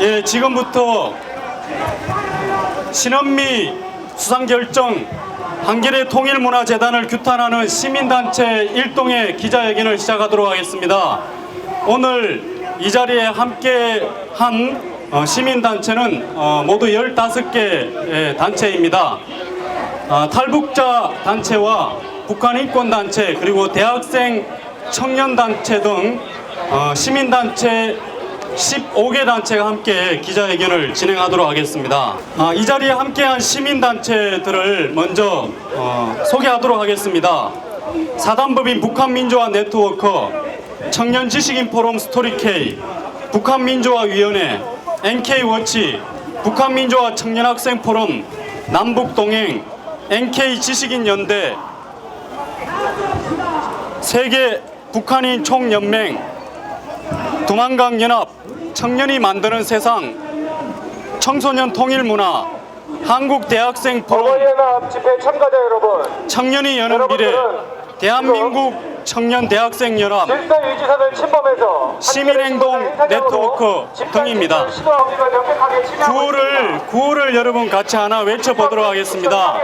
예, 지금부터 신은미 수상결정 한겨레 통일문화재단을 규탄하는 시민단체 일동의 기자회견을 시작하도록 하겠습니다. 오늘 이 자리에 함께한 시민단체는 모두 15개 단체입니다. 탈북자 단체와 북한인권단체 그리고 대학생 청년단체 등 시민단체 15개 단체가 함께 기자회견을 진행하도록 하겠습니다. 이 자리에 함께한 시민단체들을 먼저 소개하도록 하겠습니다. 사단법인 북한민주화 네트워크, 청년지식인포럼 스토리K, 북한민주화위원회, NK워치, 북한민주화 청년학생포럼, 남북동행, NK지식인연대, 세계 북한인 총연맹, 두만강연합, 청년이 만드는 세상, 청소년 통일문화, 한국대학생 포럼, 집회 참가자 여러분, 청년이 여는 미래, 대한민국 청년대학생연합, 질서유지선을 침범해서 시민행동 네트워크 등입니다. 구호를 여러분 같이 하나 외쳐보도록 하겠습니다.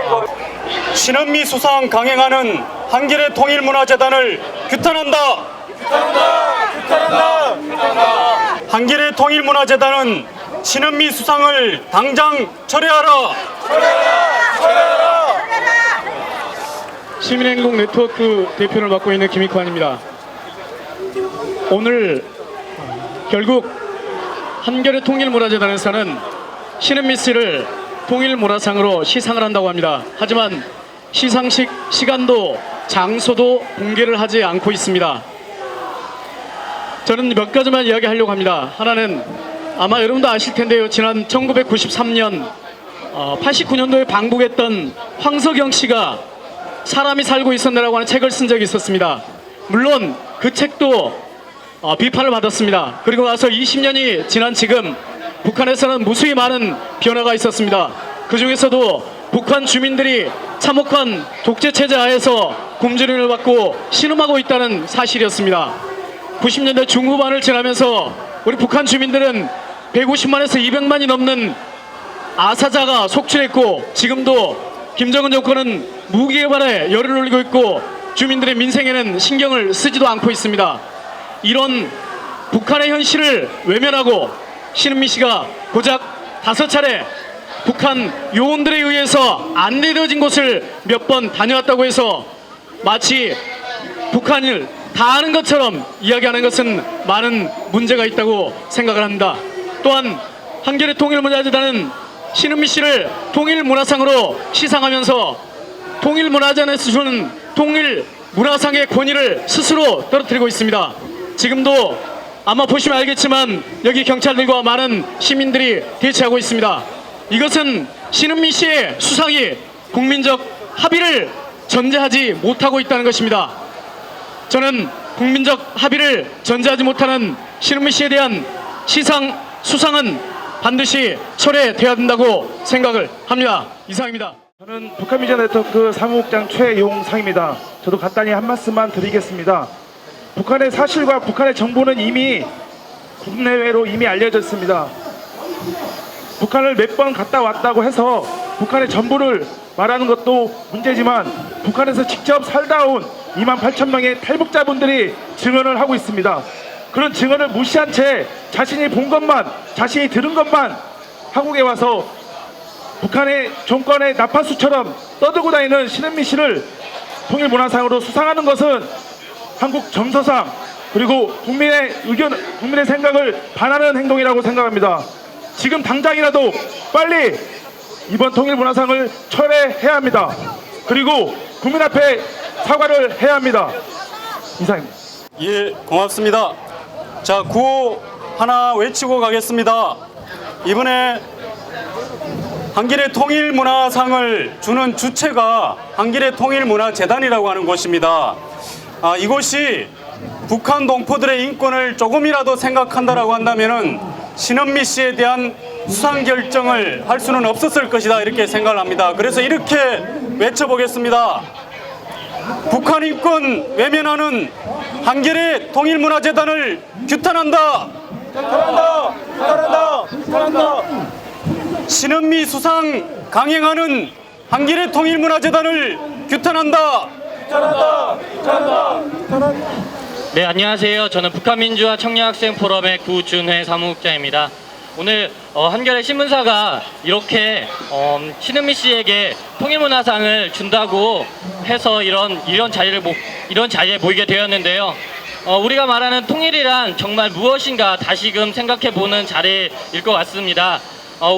신은미 수상 강행하는 한겨레 통일문화재단을 규탄한다. 한겨레 통일문화재단은 신은미 수상을 당장 철회하라. 시민행동 네트워크 대표를 맡고 있는 김익환입니다. 오늘 결국 한겨레 통일문화재단에서는 신은미 씨를 통일문화상으로 시상을 한다고 합니다. 하지만 시상식 시간도 장소도 공개를 하지 않고 있습니다. 저는 몇 가지만 이야기하려고 합니다. 하나는 아마 여러분도 아실 텐데요. 지난 1993년 89년도에 방북했던 황석영 씨가 사람이 살고 있었네라고 하는 책을 쓴 적이 있었습니다. 물론 그 책도 비판을 받았습니다. 그리고 나서 20년이 지난 지금 북한에서는 무수히 많은 변화가 있었습니다. 그 중에서도 북한 주민들이 참혹한 독재체제 하에서 굶주림을 받고 신음하고 있다는 사실이었습니다. 90년대 중후반을 지나면서 우리 북한 주민들은 150만에서 200만이 넘는 아사자가 속출했고, 지금도 김정은 정권은 무기 개발에 열을 올리고 있고 주민들의 민생에는 신경을 쓰지도 않고 있습니다. 이런 북한의 현실을 외면하고 신은미 씨가 고작 5차례 북한 요원들에 의해서 안 내려진 곳을 몇 번 다녀왔다고 해서 마치 북한을 다 아는 것처럼 이야기하는 것은 많은 문제가 있다고 생각을 합니다. 또한 한겨레 통일문화재단은 신은미 씨를 통일문화상으로 시상하면서 통일문화재단에서 주는 통일문화상의 권위를 스스로 떨어뜨리고 있습니다. 지금도 아마 보시면 알겠지만 여기 경찰들과 많은 시민들이 대치하고 있습니다. 이것은 신은미 씨의 수상이 국민적 합의를 전제하지 못하고 있다는 것입니다. 저는 국민적 합의를 전제하지 못하는 신은미 씨에 대한 수상은 반드시 철회돼야 된다고 생각을 합니다. 이상입니다. 저는 북한민주화 네트워크 사무국장 최용상입니다. 저도 간단히 한 말씀만 드리겠습니다. 북한의 사실과 북한의 정보는 이미 국내외로 이미 알려졌습니다. 북한을 몇 번 갔다 왔다고 해서 북한의 전부를 말하는 것도 문제지만 북한에서 직접 살다 온 28,000명의 탈북자분들이 증언을 하고 있습니다. 그런 증언을 무시한 채 자신이 본 것만, 자신이 들은 것만 한국에 와서 북한의 정권의 나파수처럼 떠들고 다니는 신은미 씨를 통일문화상으로 수상하는 것은 한국 정서상 그리고 국민의 의견, 국민의 생각을 반하는 행동이라고 생각합니다. 지금 당장이라도 빨리 이번 통일문화상을 철회해야 합니다. 그리고 국민 앞에 사과를 해야 합니다. 이상입니다. 예, 고맙습니다. 자, 구호 하나 외치고 가겠습니다. 이번에 한겨레 통일문화상을 주는 주체가 한겨레 통일문화재단이라고 하는 곳입니다. 이곳이 북한 동포들의 인권을 조금이라도 생각한다라고 한다면은 신은미 씨에 대한 수상 결정을 할 수는 없었을 것이다 이렇게 생각을 합니다. 그래서 이렇게 외쳐보겠습니다. 북한 인권 외면하는 한겨레 통일문화재단을 규탄한다. 신은미 수상 강행하는 한겨레 통일문화재단을 규탄한다. 네, 안녕하세요. 저는 북한민주화 청년학생포럼의 구준회 사무국장입니다. 오늘 한겨레 신문사가 이렇게 신은미 씨에게 통일문화상을 준다고 해서 이런 자리에 모이게 되었는데요. 우리가 말하는 통일이란 정말 무엇인가 다시금 생각해보는 자리일 것 같습니다.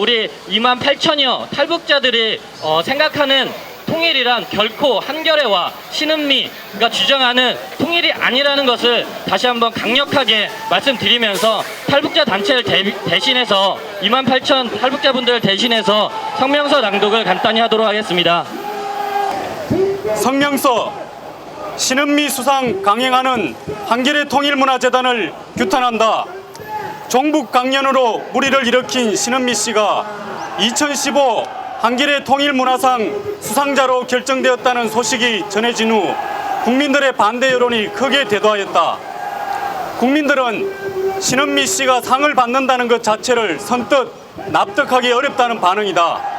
우리 28,000여 탈북자들이 생각하는 통일이란 결코 한겨레와 신은미가 주장하는 통일이 아니라는 것을 다시 한번 강력하게 말씀드리면서 탈북자 단체를 대신해서 28,000 탈북자분들을 대신해서 성명서 낭독을 간단히 하도록 하겠습니다. 성명서. 신은미 수상 강행하는 한겨레 통일문화재단을 규탄한다. 종북 강연으로 무리를 일으킨 신은미 씨가 2015 한겨레 통일문화상 수상자로 결정되었다는 소식이 전해진 후 국민들의 반대 여론이 크게 대두하였다. 국민들은 신은미 씨가 상을 받는다는 것 자체를 선뜻 납득하기 어렵다는 반응이다.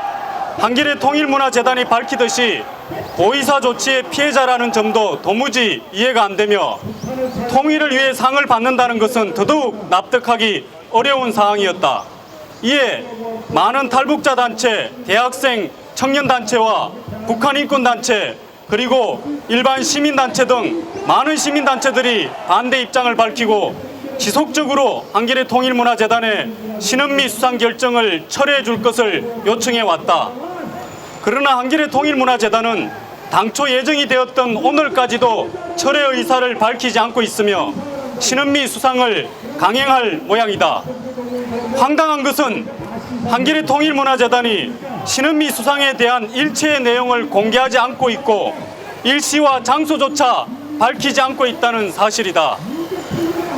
한겨레 통일문화재단이 밝히듯이 보이사 조치의 피해자라는 점도 도무지 이해가 안 되며 통일을 위해 상을 받는다는 것은 더더욱 납득하기 어려운 사항이었다. 이에 많은 탈북자 단체, 대학생, 청년단체와 북한인권단체 그리고 일반 시민단체 등 많은 시민단체들이 반대 입장을 밝히고 지속적으로 한겨레 통일문화재단의 신은미 수상 결정을 철회해 줄 것을 요청해 왔다. 그러나 한겨레 통일문화재단은 당초 예정이 되었던 오늘까지도 철회 의사를 밝히지 않고 있으며 신은미 수상을 강행할 모양이다. 황당한 것은 한겨레 통일문화재단이 신은미 수상에 대한 일체의 내용을 공개하지 않고 있고 일시와 장소조차 밝히지 않고 있다는 사실이다.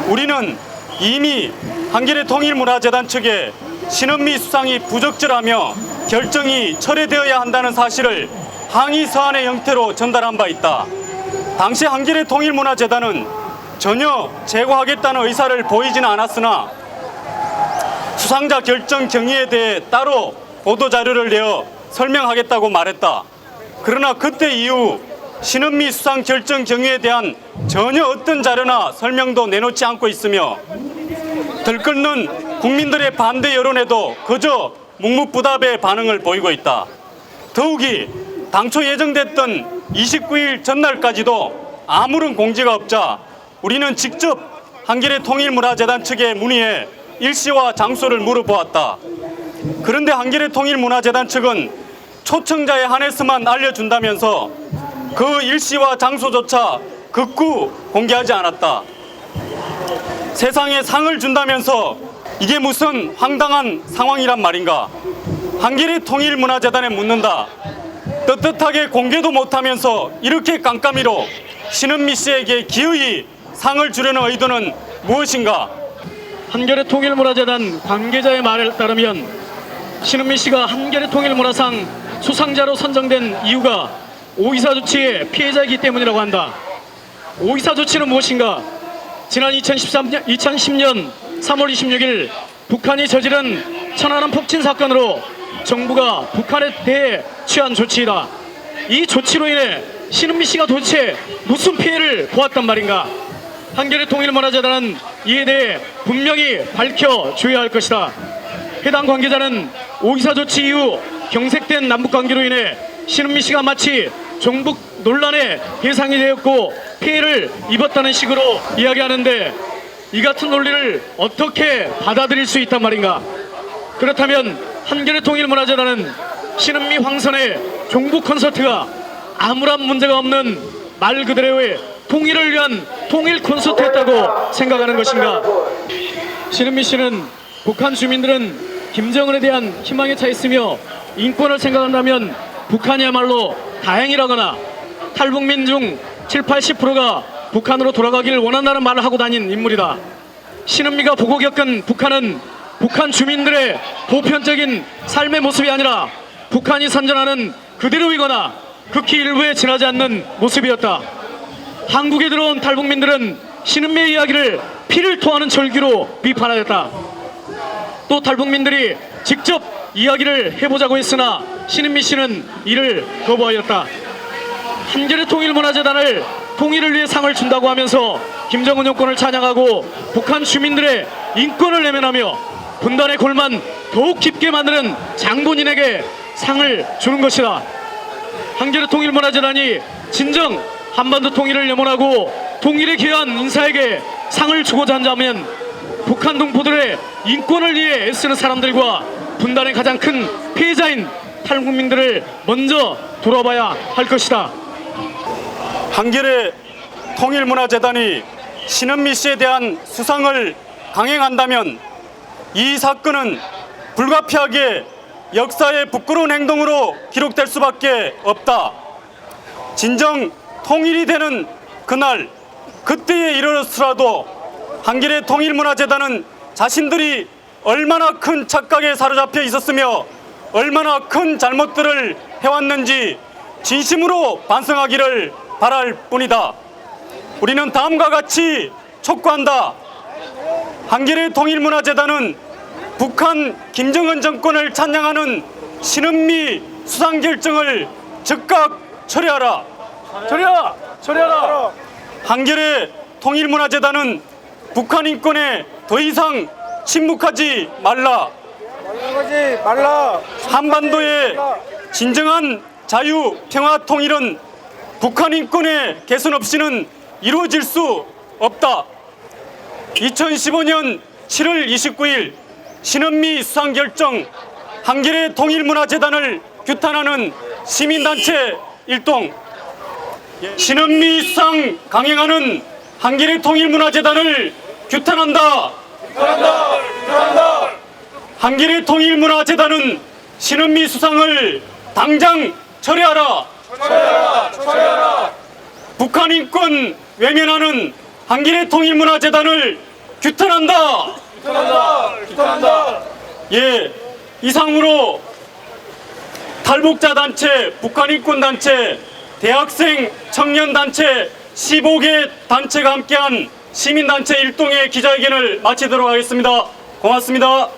우리는 이미 한겨레 통일문화재단 측에 신은미 수상이 부적절하며 결정이 철회되어야 한다는 사실을 항의 서한의 형태로 전달한 바 있다. 당시 한겨레 통일문화재단은 전혀 제거하겠다는 의사를 보이지는 않았으나 수상자 결정 경위에 대해 따로 보도자료를 내어 설명하겠다고 말했다. 그러나 그때 이후 신은미 수상 결정 경위에 대한 전혀 어떤 자료나 설명도 내놓지 않고 있으며 들끓는 국민들의 반대 여론에도 그저 묵묵부답의 반응을 보이고 있다. 더욱이 당초 예정됐던 29일 전날까지도 아무런 공지가 없자 우리는 직접 한겨레 통일문화재단 측에 문의해 일시와 장소를 물어보았다. 그런데 한겨레 통일문화재단 측은 초청자에 한해서만 알려준다면서 그 일시와 장소조차 극구 공개하지 않았다. 세상에 상을 준다면서 이게 무슨 황당한 상황이란 말인가? 한겨레 통일문화재단에 묻는다. 떳떳하게 공개도 못하면서 이렇게 깜깜이로 신은미 씨에게 기어이 상을 주려는 의도는 무엇인가? 한겨레 통일문화재단 관계자의 말에 따르면 신은미 씨가 한겨레 통일문화상 수상자로 선정된 이유가 오이사 조치의 피해자이기 때문이라고 한다. 오이사 조치는 무엇인가? 지난 2010년 3월 26일 북한이 저지른 천안함 폭진 사건으로 정부가 북한에 대해 취한 조치이다. 이 조치로 인해 신은미 씨가 도대체 무슨 피해를 보았단 말인가? 한겨레 통일문화재단은 이에 대해 분명히 밝혀줘야 할 것이다. 해당 관계자는 오이사 조치 이후 경색된 남북관계로 인해 신은미 씨가 마치 종북 논란의 대상이 되었고 피해를 입었다는 식으로 이야기하는데 이 같은 논리를 어떻게 받아들일 수 있단 말인가? 그렇다면 한겨레 통일문화재단은 신은미 황선의 종북 콘서트가 아무런 문제가 없는 말 그대로의 통일을 위한 통일 콘서트였다고 생각하는 것인가? 신은미 씨는 북한 주민들은 김정은에 대한 희망에 차 있으며 인권을 생각한다면 북한이야말로 다행이라거나 탈북민 중 70~80%가 북한으로 돌아가기를 원한다는 말을 하고 다닌 인물이다. 신은미가 보고 겪은 북한은 북한 주민들의 보편적인 삶의 모습이 아니라 북한이 선전하는 그대로이거나 극히 일부에 지나지 않는 모습이었다. 한국에 들어온 탈북민들은 신은미의 이야기를 피를 토하는 절규로 비판하였다. 또 탈북민들이 직접 이야기를 해보자고 했으나 신은미 씨는 이를 거부하였다. 한겨레 통일문화재단을 통일을 위해 상을 준다고 하면서 김정은 정권을 찬양하고 북한 주민들의 인권을 내면하며 분단의 골만 더욱 깊게 만드는 장본인에게 상을 주는 것이다. 한겨레 통일문화재단이 진정 한반도 통일을 염원하고 통일에 기여한 인사에게 상을 주고자 한다면 북한 동포들의 인권을 위해 애쓰는 사람들과 분단의 가장 큰 피해자인 탈북민들을 먼저 돌아봐야 할 것이다. 한겨레 통일문화재단이 신은미 씨에 대한 수상을 강행한다면 이 사건은 불가피하게 역사의 부끄러운 행동으로 기록될 수밖에 없다. 진정 통일이 되는 그날, 그때에 이르렀으라도 한겨레 통일문화재단은 자신들이 얼마나 큰 착각에 사로잡혀 있었으며 얼마나 큰 잘못들을 해왔는지 진심으로 반성하기를 바랄 뿐이다. 우리는 다음과 같이 촉구한다. 한겨레 통일문화재단은 북한 김정은 정권을 찬양하는 신은미 수상 결정을 즉각 철회하라. 철회하라. 한겨레 통일문화재단은 북한 인권에 더 이상 침묵하지 말라. 한반도의 진정한 자유, 평화, 통일은 북한 인권의 개선 없이는 이루어질 수 없다. 2015년 7월 29일 신은미 수상 결정 한겨레 통일문화재단을 규탄하는 시민단체 일동, 신은미 수상 강행하는 한겨레 통일문화재단을 규탄한다. 한겨레 통일문화재단은 신은미 수상을 당장 철회하라. 북한 인권 외면하는 한겨레 통일문화재단을 규탄한다. 예, 이상으로 탈북자 단체, 북한 인권 단체, 대학생 청년 단체 15개 단체가 함께한 시민단체 일동의 기자회견을 마치도록 하겠습니다. 고맙습니다.